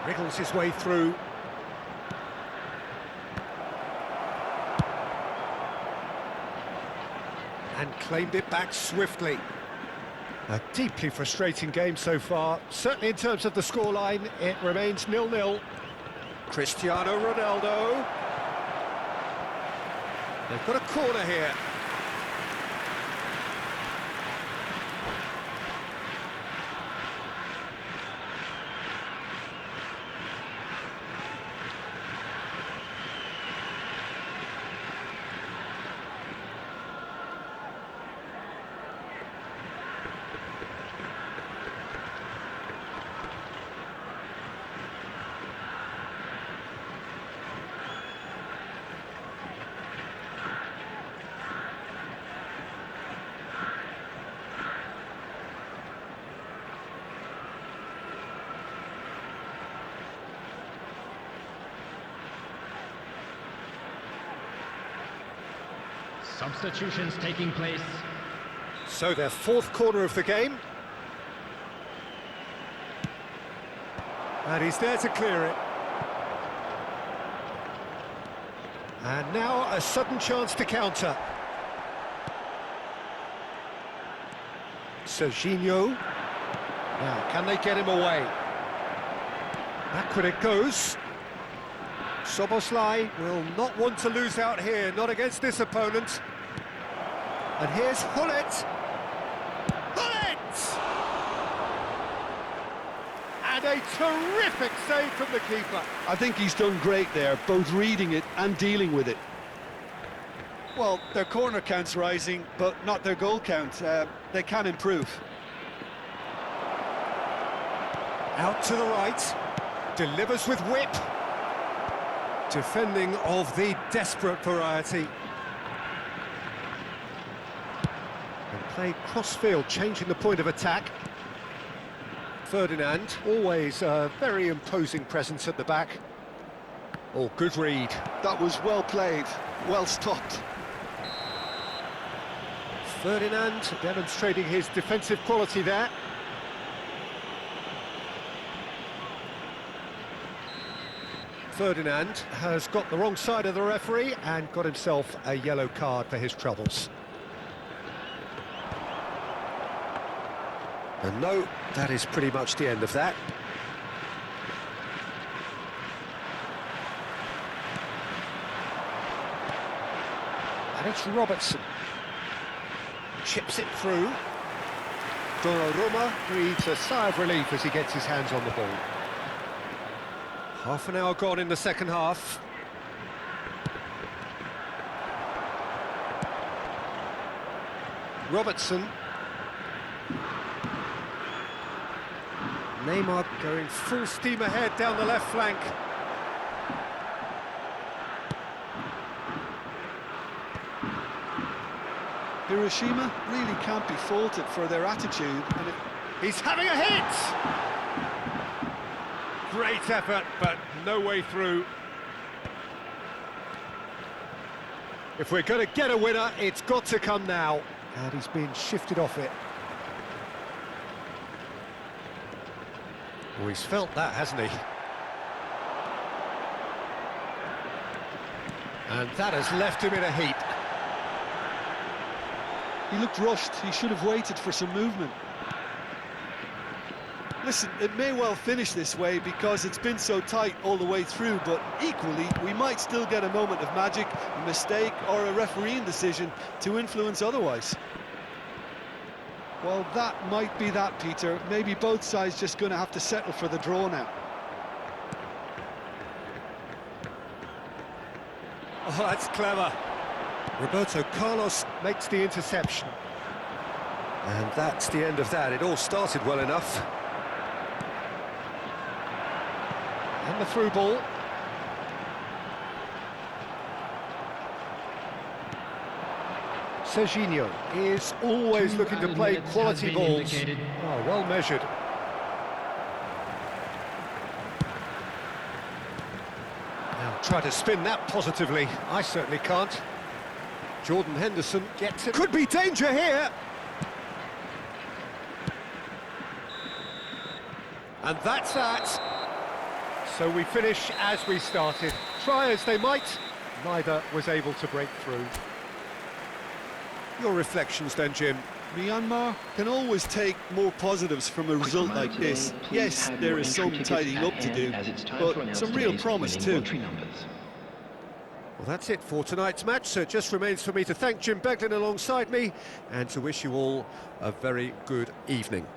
Wriggles his way through. And claimed it back swiftly. A deeply frustrating game so far. Certainly in terms of the scoreline, it remains 0-0. Cristiano Ronaldo. They've got a corner here. Substitutions taking place. So their fourth corner of the game. And he's there to clear it. And now a sudden chance to counter. Serginho. Now, can they get him away? Backward it goes. Soboslai will not want to lose out here, not against this opponent. And here's Hullet. Hullet! And a terrific save from the keeper. I think he's done great there, both reading it and dealing with it. Well, their corner count's rising, but not their goal count. They can improve. Out to the right. Delivers with whip. Defending of the desperate variety. And played cross-field, changing the point of attack. Ferdinand, always a very imposing presence at the back. Oh, good read. That was well played, well stopped. Ferdinand demonstrating his defensive quality there. Ferdinand has got the wrong side of the referee and got himself a yellow card for his troubles. And no, that is pretty much the end of that. And it's Robertson. Chips it through. Donnarumma breathes a sigh of relief as he gets his hands on the ball. Half an hour gone in the second half. Robertson. Neymar going full steam ahead down the left flank. Hiroshima really can't be faulted for their attitude. And he's having a hit! Great effort, but no way through. If we're going to get a winner, it's got to come now. And he's been shifted off it. Oh, he's felt that, hasn't he? And that has left him in a heap. he looked rushed. He should have waited for some movement. Listen, it may well finish this way because it's been so tight all the way through, but equally, we might still get a moment of magic, a mistake, or a refereeing decision to influence otherwise. Well, that might be that, Peter. Maybe both sides just going to have to settle for the draw now. Oh, that's clever. Roberto Carlos makes the interception. And that's the end of that. It all started well enough. And the through ball. Serginho is always looking to play quality balls. Oh, well measured. Now try to spin that positively. I certainly can't. Jordan Henderson gets it. Could be danger here. And that's that. So we finish as we started. Try as they might, neither was able to break through. Your reflections then, Jim? Myanmar can always take more positives from a result like this. Yes, there is some tidying up to do, but some real promise too. Well, that's it for tonight's match, so it just remains for me to thank Jim Beglin alongside me and to wish you all a very good evening.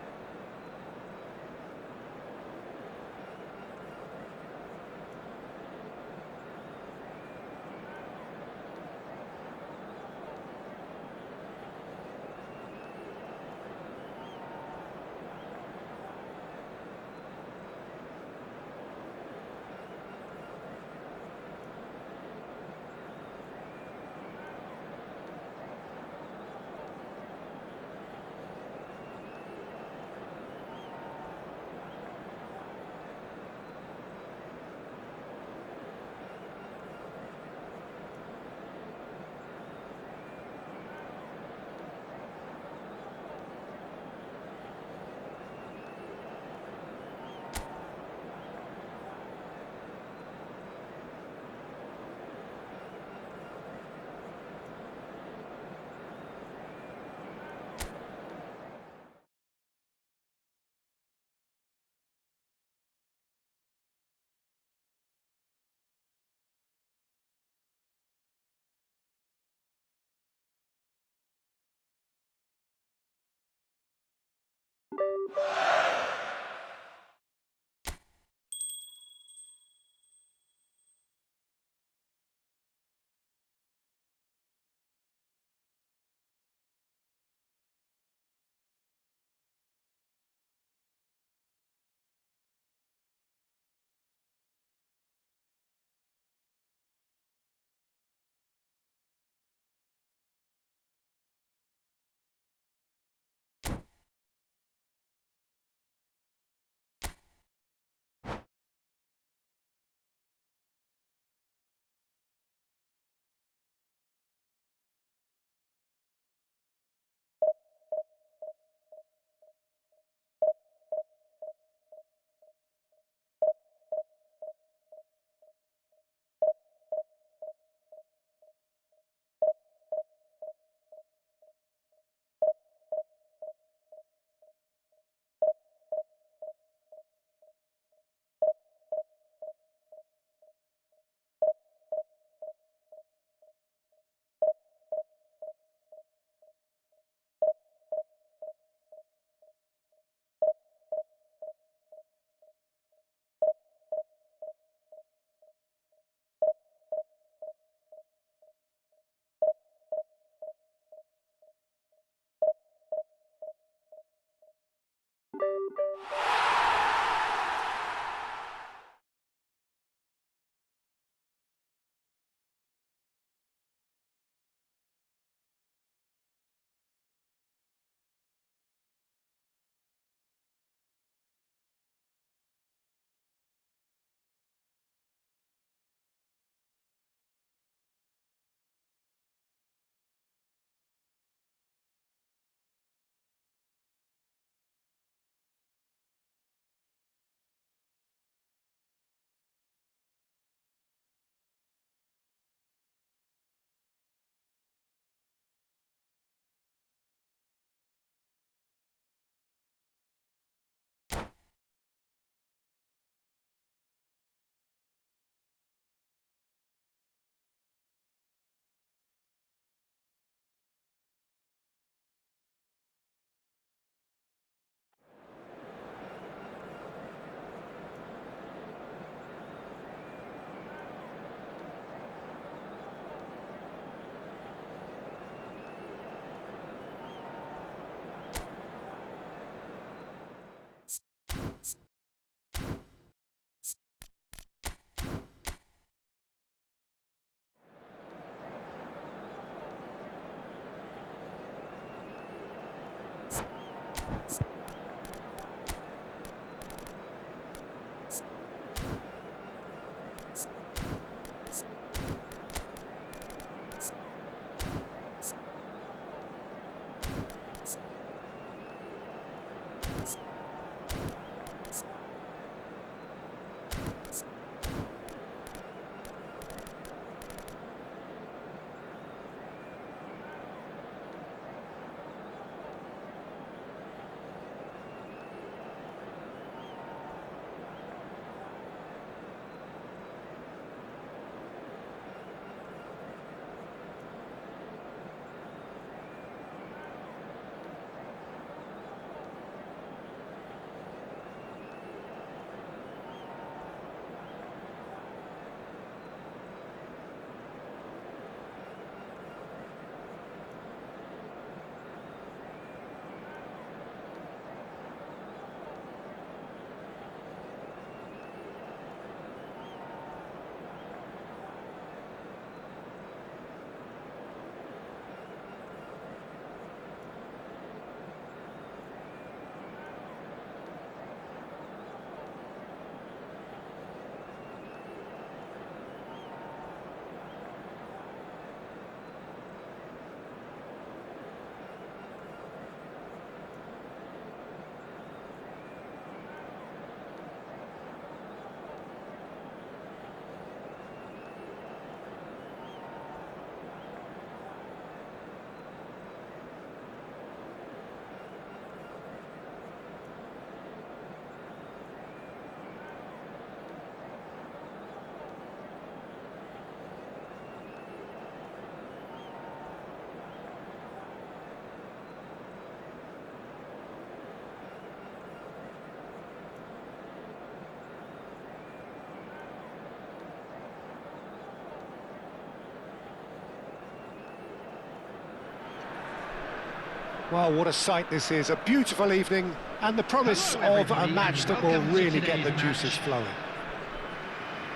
Well, what a sight this is, a beautiful evening, and the promise of a match that will really get the juices flowing.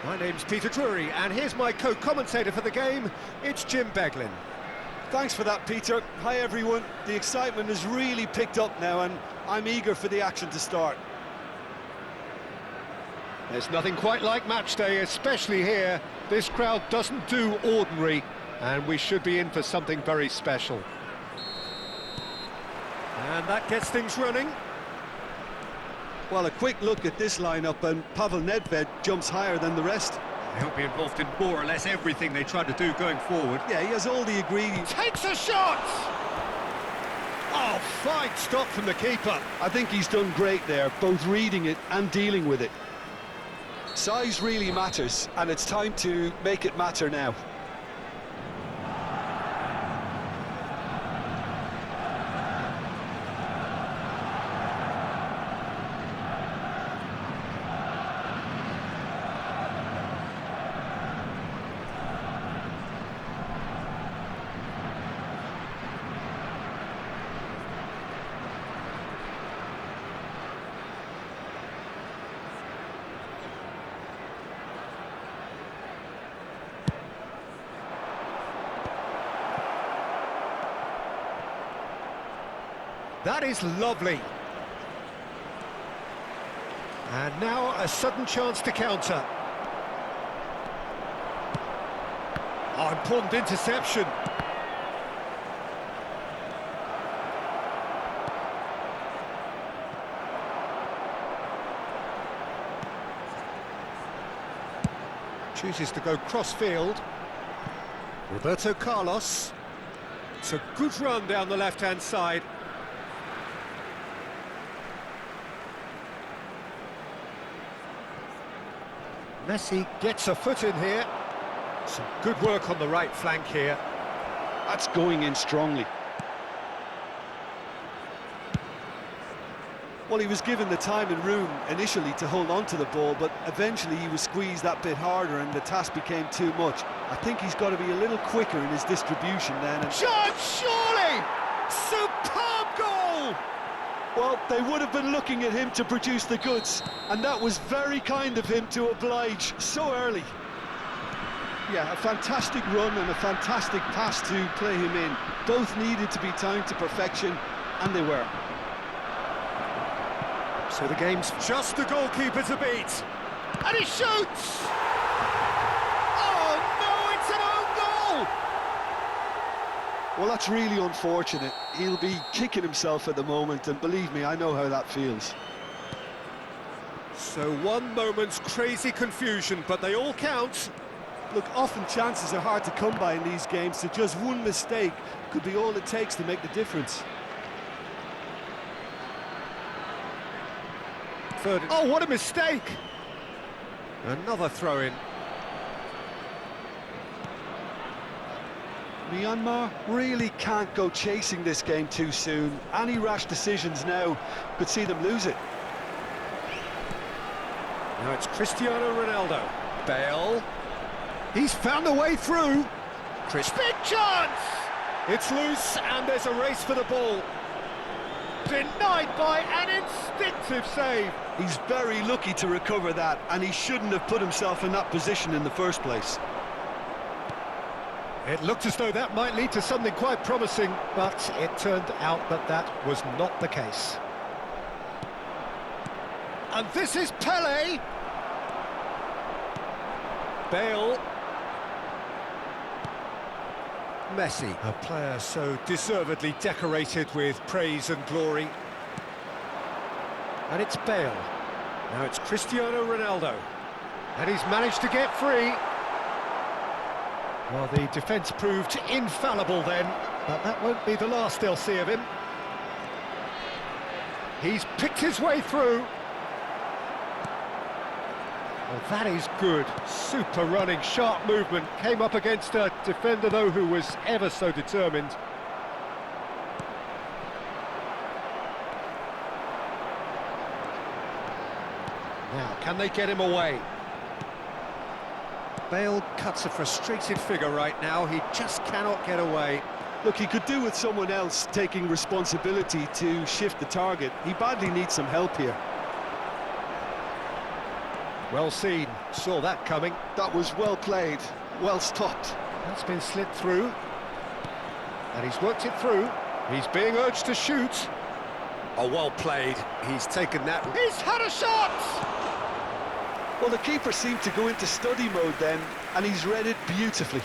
My name's Peter Drury, and here's my co-commentator for the game, it's Jim Beglin. Thanks for that, Peter. Hi, everyone. The excitement has really picked up now, and I'm eager for the action to start. There's nothing quite like match day, especially here. This crowd doesn't do ordinary, and we should be in for something very special. And that gets things running. Well, a quick look at this lineup, and Pavel Nedved jumps higher than the rest. He'll be involved in more or less everything they try to do going forward. Yeah, he has all the ingredients. Takes a shot! Oh, fine stop from the keeper. I think he's done great there, both reading it and dealing with it. Size really matters, and it's time to make it matter now. That is lovely. And now a sudden chance to counter. Oh, important interception. Chooses to go cross-field. Roberto Carlos. It's a good run down the left-hand side. Messi gets a foot in here. Some good work on the right flank here. That's going in strongly. Well, he was given the time and room initially to hold on to the ball, but eventually he was squeezed that bit harder and the task became too much. I think he's got to be a little quicker in his distribution then. Shot, surely! Superb goal! Well, they would have been looking at him to produce the goods, and that was very kind of him to oblige so early. Yeah, a fantastic run and a fantastic pass to play him in. Both needed to be timed to perfection, and they were. So the game's just the goalkeeper to beat. And he shoots! Oh no, it's an own goal! Well, that's really unfortunate. He'll be kicking himself at the moment, and believe me, I know how that feels. So one moment's crazy confusion, but they all count. Look, often chances are hard to come by in these games, so just one mistake could be all it takes to make the difference. Oh, what a mistake! Another throw-in. Myanmar really can't go chasing this game too soon. Any rash decisions now could see them lose it. Now it's Cristiano Ronaldo. Bale. He's found a way through. Big chance! It's loose and there's a race for the ball. Denied by an instinctive save. He's very lucky to recover that, and he shouldn't have put himself in that position in the first place. It looked as though that might lead to something quite promising, but it turned out that that was not the case. And this is Pele. Bale. Messi, a player so deservedly decorated with praise and glory. And it's Bale. Now it's Cristiano Ronaldo. And he's managed to get free. Well, the defence proved infallible then, but that won't be the last they'll see of him. He's picked his way through. Well, that is good. Super running, sharp movement. Came up against a defender, though, who was ever so determined. Now, can they get him away? Bale cuts a frustrated figure right now. He just cannot get away. Look, he could do with someone else taking responsibility to shift the target. He badly needs some help here. Well seen, saw that coming. That was well played, well stopped. That's been slid through. And he's worked it through. He's being urged to shoot. Oh, well played. He's taken that. He's had a shot! Well, the keeper seemed to go into study mode then, and he's read it beautifully.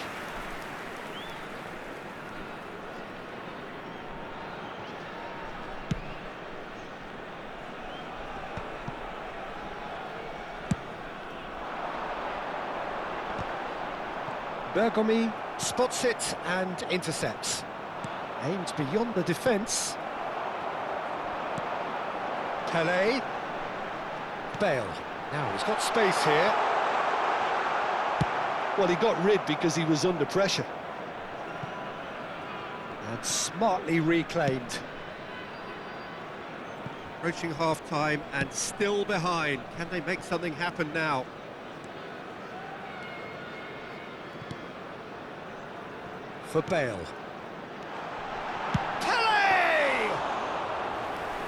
Bergomi spots it and intercepts. Aimed beyond the defence. Pele. Bale. Now he's got space here. Well, he got rid because he was under pressure. And smartly reclaimed. Approaching half-time and still behind. Can they make something happen now? For Bale. Pele!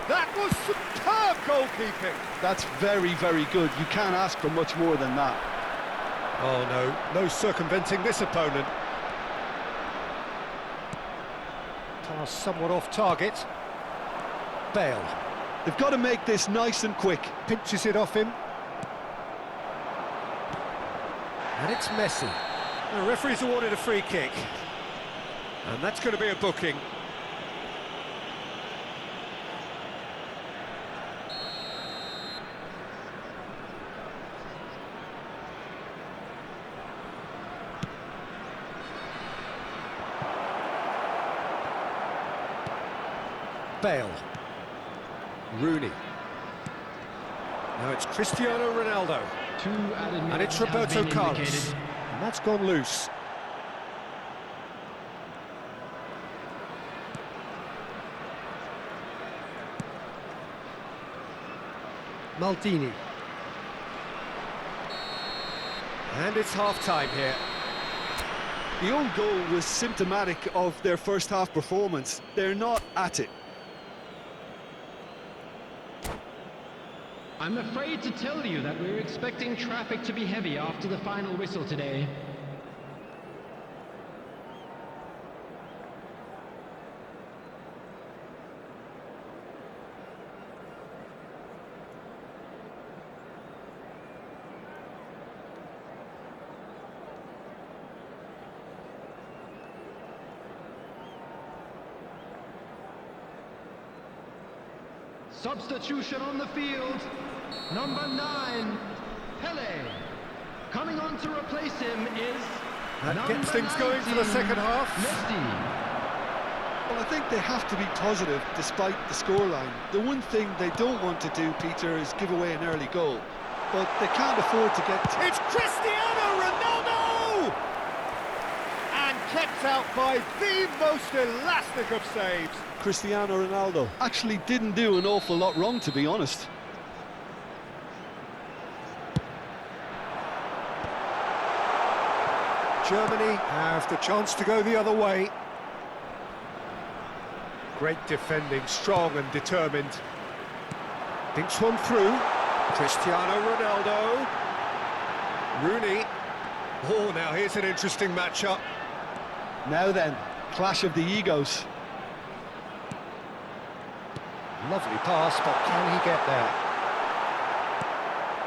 That was superb goalkeeping. That's very, very good. You can't ask for much more than that. Oh no, no circumventing this opponent. Pass somewhat off target. Bale. They've got to make this nice and quick. Pinches it off him. And it's Messi. The referee's awarded a free kick. And that's going to be a booking. Bale. Rooney. Now it's Cristiano Ronaldo. And it's Roberto Carlos. And that's gone loose. Maldini. And it's half-time here. The own goal was symptomatic of their first half performance. They're not at it. I'm afraid to tell you that we're expecting traffic to be heavy after the final whistle today. Substitution on the field. Number 9, Pele. Coming on to replace him is That gets things going for the second half. Messi. Well, I think they have to be positive despite the scoreline. The one thing they don't want to do, Peter, is give away an early goal. But they can't afford to get... It's Cristiano Ronaldo! And kept out by the most elastic of saves. Cristiano Ronaldo actually didn't do an awful lot wrong, to be honest. Germany have the chance to go the other way. Great defending, strong and determined. Thinks one through. Cristiano Ronaldo. Rooney. Oh, now here's an interesting matchup. Now then, clash of the egos. Lovely pass, but can he get there?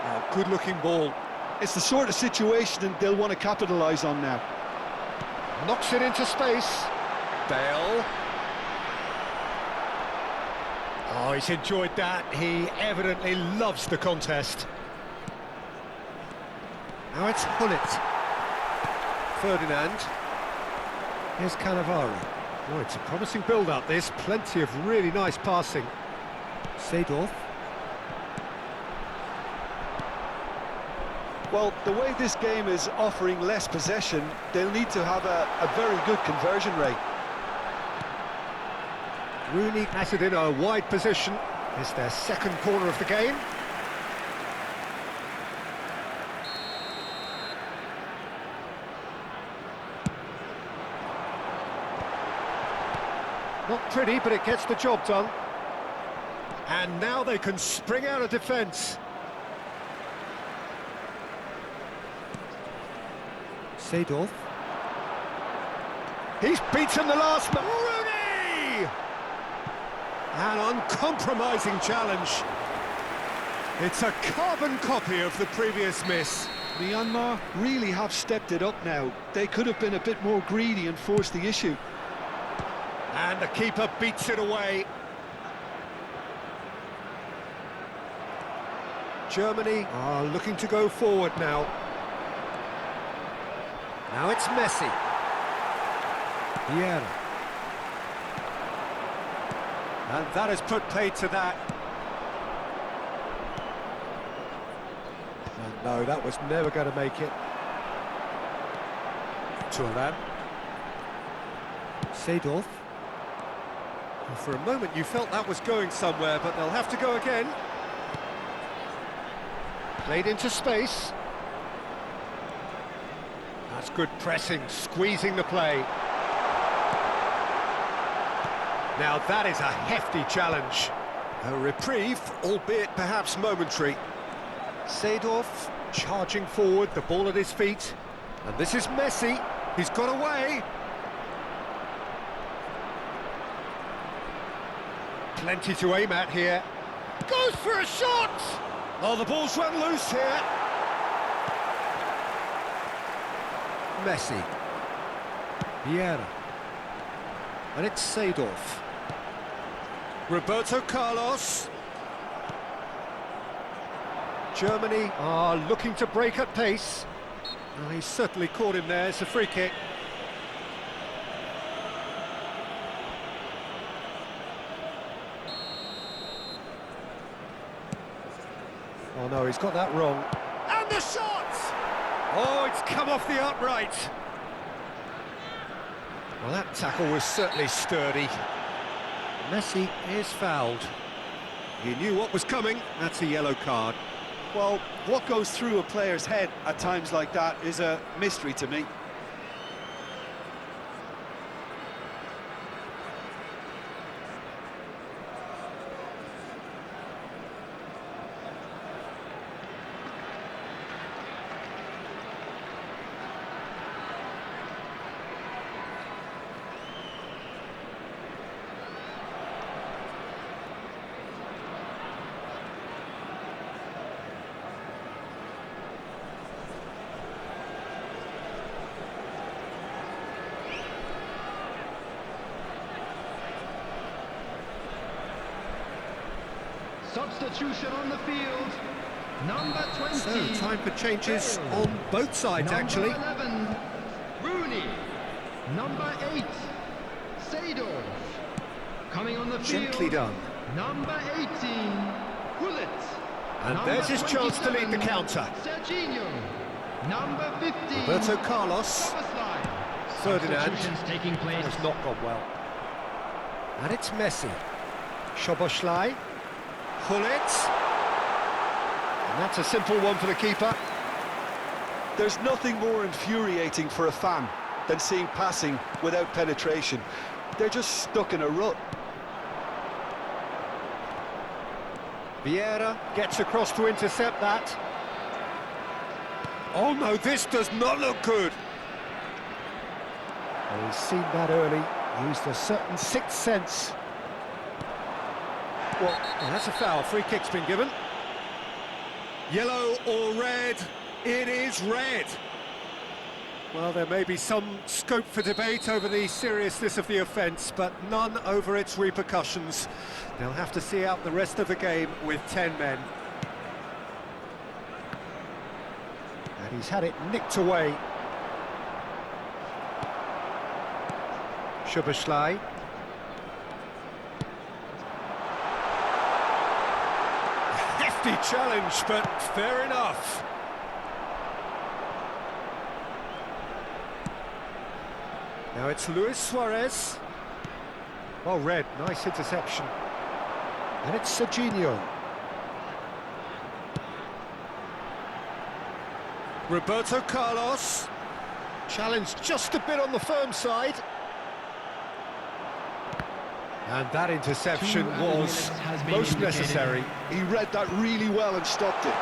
Oh, good-looking ball. It's the sort of situation they'll want to capitalise on now. Knocks it into space. Bale. Oh, he's enjoyed that. He evidently loves the contest. Now it's Hullet. Ferdinand. Here's Cannavaro. Oh, it's a promising build-up, this. Plenty of really nice passing. Seedorf. Well, the way this game is offering less possession, they'll need to have a very good conversion rate. Rooney at it in a wide position. It's their second corner of the game. Not pretty, but it gets the job done. And now they can spring out of defence. Seedorf. He's beaten the last man. Rooney! An uncompromising challenge. It's a carbon copy of the previous miss. Myanmar really have stepped it up now. They could have been a bit more greedy and forced the issue. And the keeper beats it away. Germany are looking to go forward now. Now it's Messi. Vieira. And that has put paid to that. And no, that was never going to make it. Thuram. Seedorf. And for a moment you felt that was going somewhere, but they'll have to go again. Played into space. That's good pressing, squeezing the play. Now that is a hefty challenge. A reprieve, albeit perhaps momentary. Seedorf charging forward, the ball at his feet. And this is Messi. He's got away. Plenty to aim at here. Goes for a shot! Oh, the ball's run loose here. Messi. Vieira. And it's Seedorf. Roberto Carlos. Germany are looking to break at pace. Oh, he's certainly caught him there. It's a free kick. Oh no, he's got that wrong. And the shot! Oh, it's come off the upright. Well, that tackle was certainly sturdy. Messi is fouled. He knew what was coming. That's a yellow card. Well, what goes through a player's head at times like that is a mystery to me. Substitution on the field. Number 20. So, time for changes on both sides, actually. Number 11, Rooney. Number 8, Seedorf. Coming on the field. Gently done. Number 18, Gullit. And Number there's his chance to lead the 27, counter. Serginho. Number 15, Roberto Carlos. Szoboszlai. Ferdinand. Substitutions taking place. Has not gone well. And it's Messi. Szoboszlai. Gullit. And that's a simple one for the keeper. There's nothing more infuriating for a fan than seeing passing without penetration. They're just stuck in a rut. Vieira gets across to intercept that. Oh no, this does not look good. Well, he's seen that early, used a certain sixth sense. Well, that's a foul. Free kick's been given. Yellow or red? It is red. Well, there may be some scope for debate over the seriousness of the offence, but none over its repercussions. They'll have to see out the rest of the game with 10 men. And he's had it nicked away. Szoboszlai. Hefty challenge, but fair enough. Now it's Luis Suarez. Oh, red, nice interception. And it's Serginho. Roberto Carlos. Challenged just a bit on the firm side. And that interception 2 added was minutes has been most indicated. necessary. He read that really well and stopped it.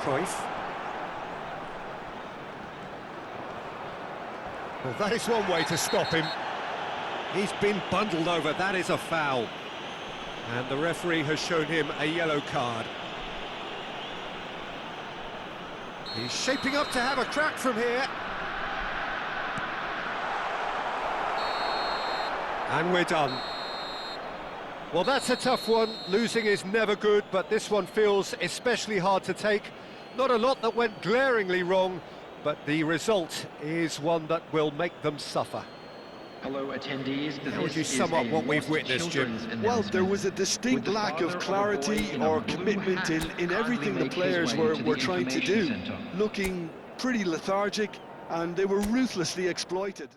Cruyff. Well, that is one way to stop him. He's been bundled over, that is a foul. And the referee has shown him a yellow card. He's shaping up to have a crack from here. And we're done. Well, that's a tough one. Losing is never good, but this one feels especially hard to take. Not a lot that went glaringly wrong, but the result is one that will make them suffer. Hello, attendees. How would you sum up what we've witnessed, Jim? Well, there was a distinct lack of clarity or commitment in everything the players were trying to do. Looking pretty lethargic, and they were ruthlessly exploited.